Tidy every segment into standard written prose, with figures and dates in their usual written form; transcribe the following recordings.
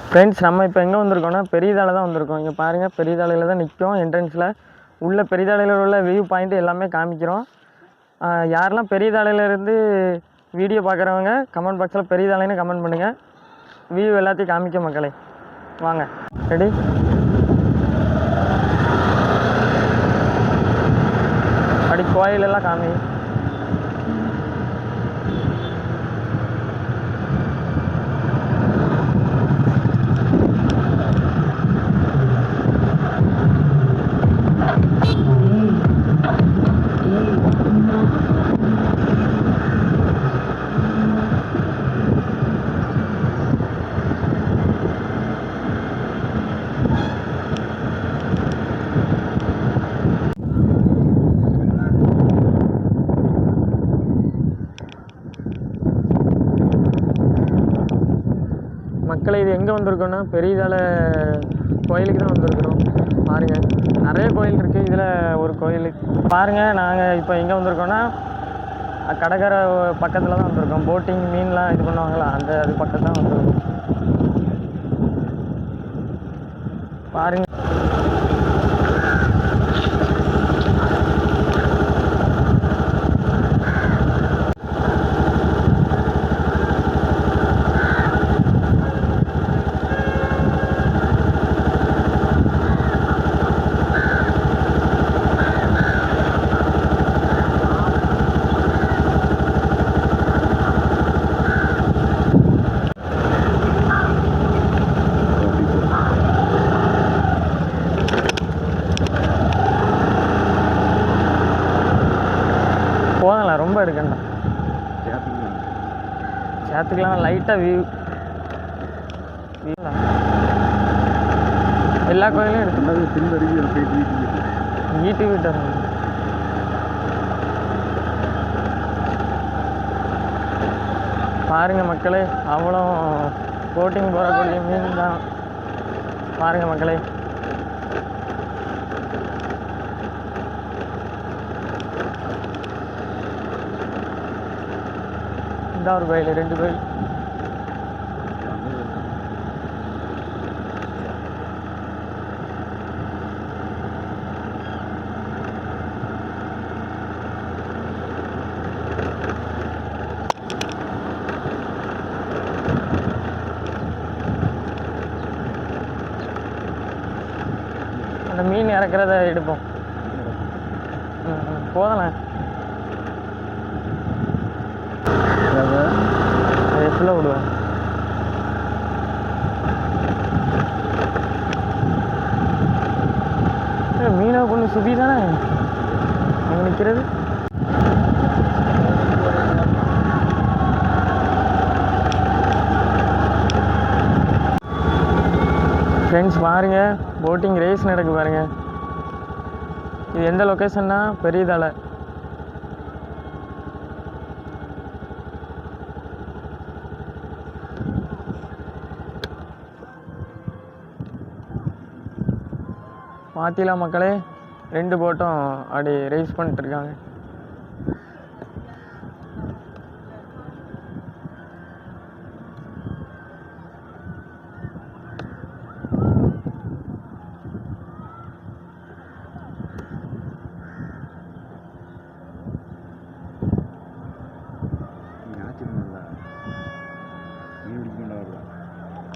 Friends நம்ம இப்போ எங்கே வந்திருக்கோம்னா பெரியதால தான் வந்திருக்கோம். இங்கே பாருங்கள், பெரியதாலையில் தான் நிற்கும் என்ட்ரன்ஸில். உள்ள பெரியதாலையில் உள்ள வியூ பாயிண்ட் எல்லாமே காமிக்கிறோம். யாரெல்லாம் பெரியதாலையிலேருந்து வீடியோ பார்க்குறவங்க கமெண்ட் பாக்ஸில் பெரியதாலைன்னு கமெண்ட் பண்ணுங்கள். வியூ எல்லாத்தையும் காமிக்க மக்களே. வாங்க, ரெடி? அப்படி கோயிலெல்லாம் காமி. மக்களை இது எங்கே வந்திருக்கோன்னா பெரியதால கோயிலுக்கு தான் வந்திருக்கிறோம். பாருங்கள், நிறைய கோயில் இருக்குது. இதில் ஒரு கோயில் பாருங்கள். நாங்கள் இப்போ எங்கே வந்திருக்கோன்னா கடற்கரை பக்கத்தில் தான் வந்திருக்கோம். போட்டிங் மீன்லாம் இது பண்ணுவாங்களா, அது பக்கத்தில் தான் வந்திருக்கோம். பாருங்கள், போதலாம், ரொம்ப எடுக்கண்டா. சேர்த்துக்கலாம் லைட்டாக வியூ எல்லா கோயிலும் இருக்கு. வீட்டுக்கு விட்டு பாருங்கள் மக்களே, அவ்வளோ போட்டிங் போகக்கூடிய மீன் தான். பாருங்கள் மக்களே, இந்த ஒரு கோயில், 2 கோயில். அந்த மீன் இறக்குறத எடுப்போம். போதலாம், ஃபுல்லாக விடுவேன். மீனை கொண்டு சுபி தானே அங்கே நிற்கிறது. ஃப்ரெண்ட்ஸ் பாருங்கள், போட்டிங் ரேஸ் நடக்கு பாருங்கள். இது எந்த லொக்கேஷன்னா பெரியதால. மாத்திலா மக்களே, 2 போட்டும் அப்படி ரேஸ் பண்ணிட்டு இருக்காங்க.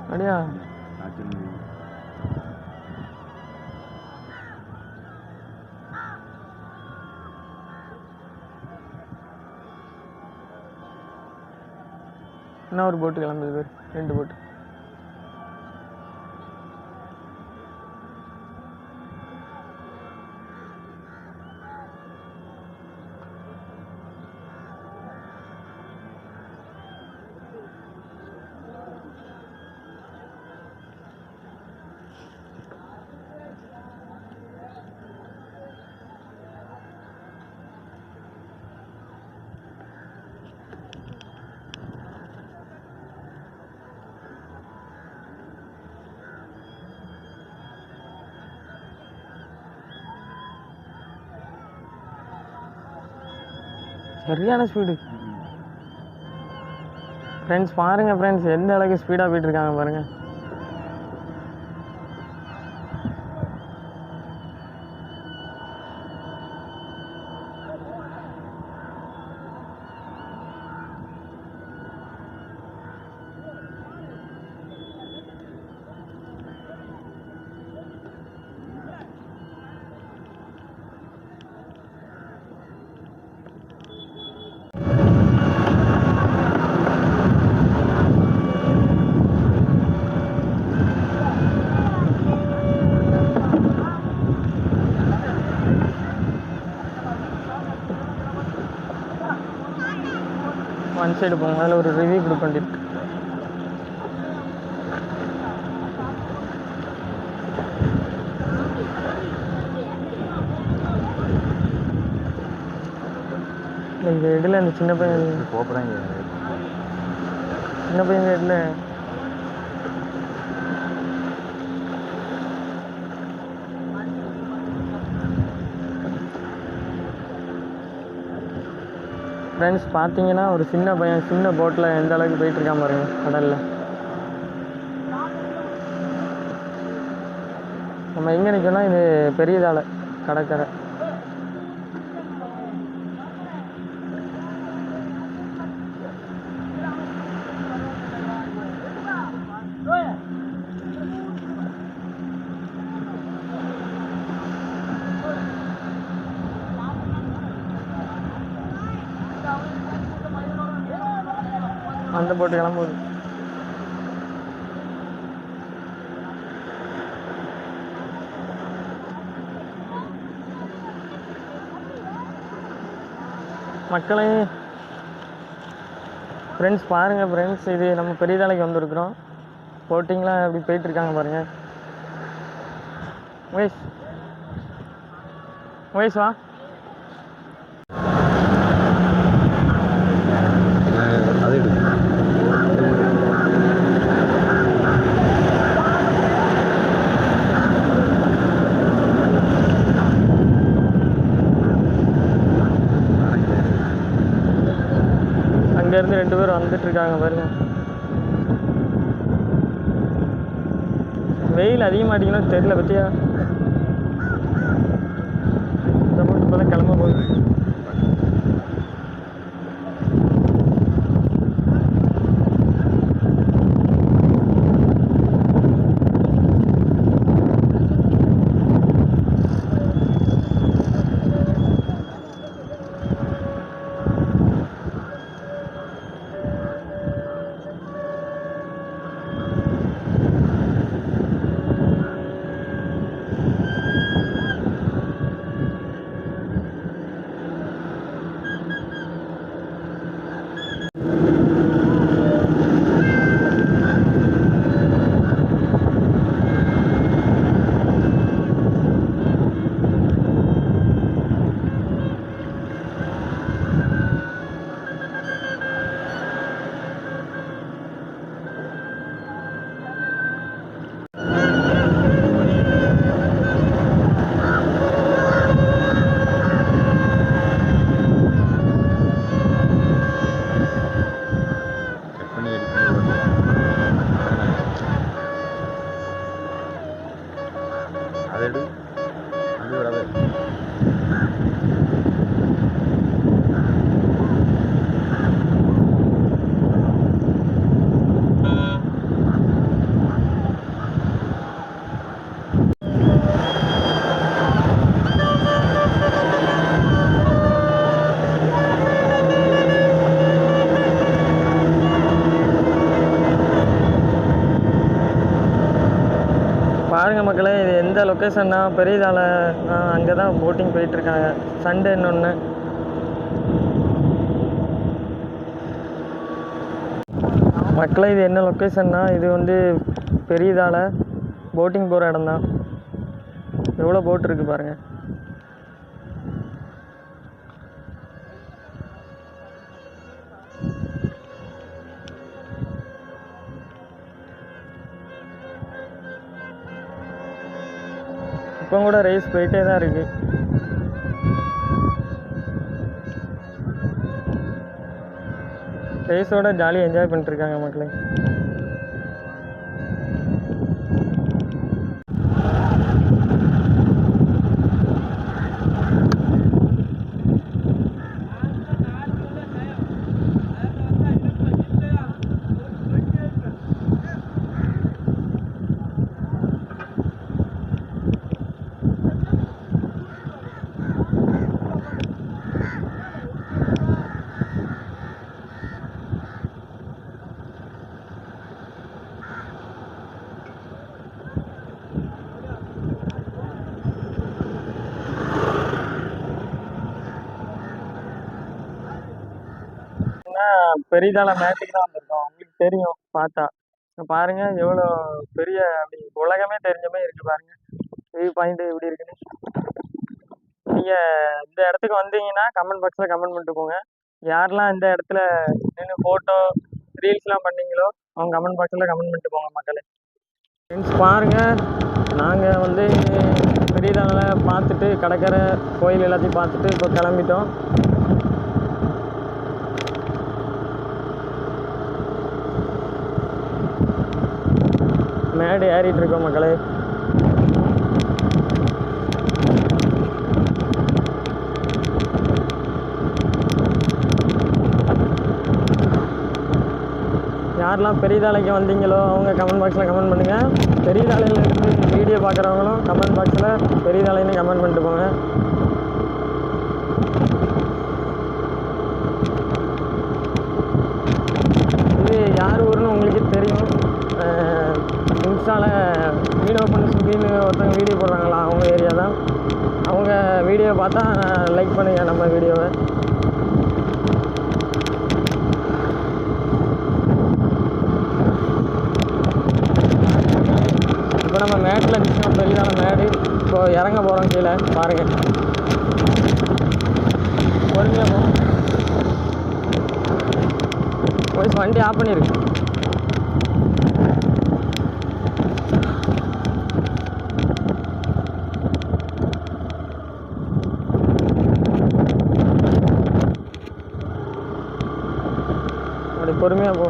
அப்படியா? என்ன ஒரு போட்டு கிளம்புது பேர், 2 போட்டு. சரியான ஸ்பீடு ஃப்ரெண்ட்ஸ். பாருங்கள் ஃப்ரெண்ட்ஸ், எந்த அளவுக்கு ஸ்பீடாக போயிட்டுருக்காங்க பாருங்கள். இன்சைடு போவோம், அதில் ஒரு ரிவ்யூ கொடுக்க வேண்டியிருக்கு. இந்த இதில் அந்த சின்ன பையன் சின்ன பையன் இதில் ஃப்ரெண்ட்ஸ் பார்த்தீங்கன்னா ஒரு சின்ன பையன் சின்ன போட்டில் எந்த அளவுக்கு போயிட்டுருக்கான் பாருங்க கடலில். நம்ம எங்கே நிற்கோன்னா இது பெரியதால கடற்கரை. அந்த போட்டு கிளம்புது. மக்களே ஃப்ரெண்ட்ஸ் பாருங்கள் ஃப்ரெண்ட்ஸ், இது நம்ம பெரியதாலைக்கு வந்திருக்கிறோம். போட்டிங்லாம் எப்படி போயிட்டுருக்காங்க பாருங்கள். வயஸ் வயஸ் வா அது அங்கேருந்து 2 பேர் வந்துட்டுருக்காங்க பாருங்க. வெயில் அதிகமாட்டிங்கன்னு தெரியல பற்றியா. இந்த போட்டு இப்போ தான் கிளம்ப போகுது. பாருங்கள் மக்களே, இது எந்த லொக்கேஷன்னா பெரியதால அங்கே தான் போட்டிங் போயிட்டுருக்காங்க. சண்டேன்னு ஒன்று. மக்களே இது என்ன லொக்கேஷன்னா இது வந்து பெரியதால போட்டிங் போகிற இடம் தான். எவ்வளோ போட் இருக்குது பாருங்கள். இப்போ கூட ரேஸ் போயிட்டே தான் இருக்குது. ரேஸோட ஜாலியாக என்ஜாய் பண்ணிட்டுருக்காங்க மக்களே. பெரியதால மேட்டுக்கு தான் வந்திருக்கோம். உங்களுக்கு தெரியும் பார்த்தா. இங்க பாருங்க எவ்வளோ பெரிய அப்படி உலகமே தெரிஞ்ச மாதிரி இருக்கு பாருங்க. வியூ பாயிண்ட் எப்படி இருக்குன்னு. நீங்க இந்த இடத்துக்கு வந்தீங்கன்னா கமெண்ட் பாக்ஸ்ல கமெண்ட் பண்ணிட்டு போங்க. யாரெல்லாம் இந்த இடத்துல நின்று போட்டோ ரீல்ஸ்லாம் பண்ணீங்களோ அவங்க கமெண்ட் பாக்ஸ்ல கமெண்ட் பண்ணிட்டு போங்க மக்களே. ஃப்ரெண்ட்ஸ் பாருங்க, நாங்கள் வந்து பெரியதால பார்த்துட்டு கடற்கரை கோயில் எல்லாத்தையும் பார்த்துட்டு இப்போ கிளம்பிட்டோம். மேடு ஏறிட்டு இருக்கோம் மக்களே. யாரெல்லாம் பெரியதாலைக்கு வந்தீங்களோ அவங்க கமெண்ட் பாக்ஸில் கமெண்ட் பண்ணுங்கள். பெரியதாலையிலேருந்து வீடியோ பார்க்குறவங்களும் கமெண்ட் பாக்ஸில் பெரியதாலைன்னு கமெண்ட் பண்ணிட்டு போங்க. இது யார் ஊருன்னு உங்களுக்கு தெரியும். இன்ஸ்டாவில் வீடியோ பண்ணி சுற்றின்னு ஒருத்தவங்க வீடியோ போடுறாங்களா அவங்க ஏரியா தான். அவங்க வீடியோ பார்த்தா லைக் பண்ணுங்கள் நம்ம வீடியோவை. இப்போ நம்ம மேட்டில் நிற்கிறோம், பெரியதான மேடு. இப்போ இறங்க போகிறோம் கீழே பாருங்கள். பொறுமையாக போகும். போய் வண்டி ஆஃப் பண்ணியிருக்கு. அப்படி பொறுமையாக போ.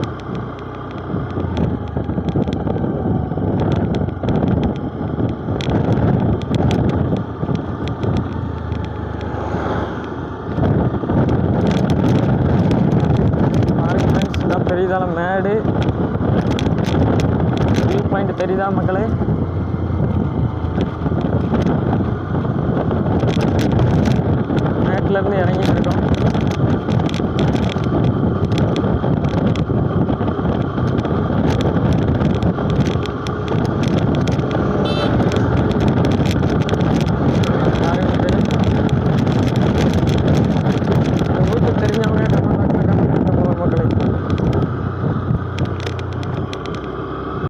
பெரியதால மேடு வியூ பாயிண்ட் தெரியுதா மக்களே? மேட்லேருந்து இறங்கி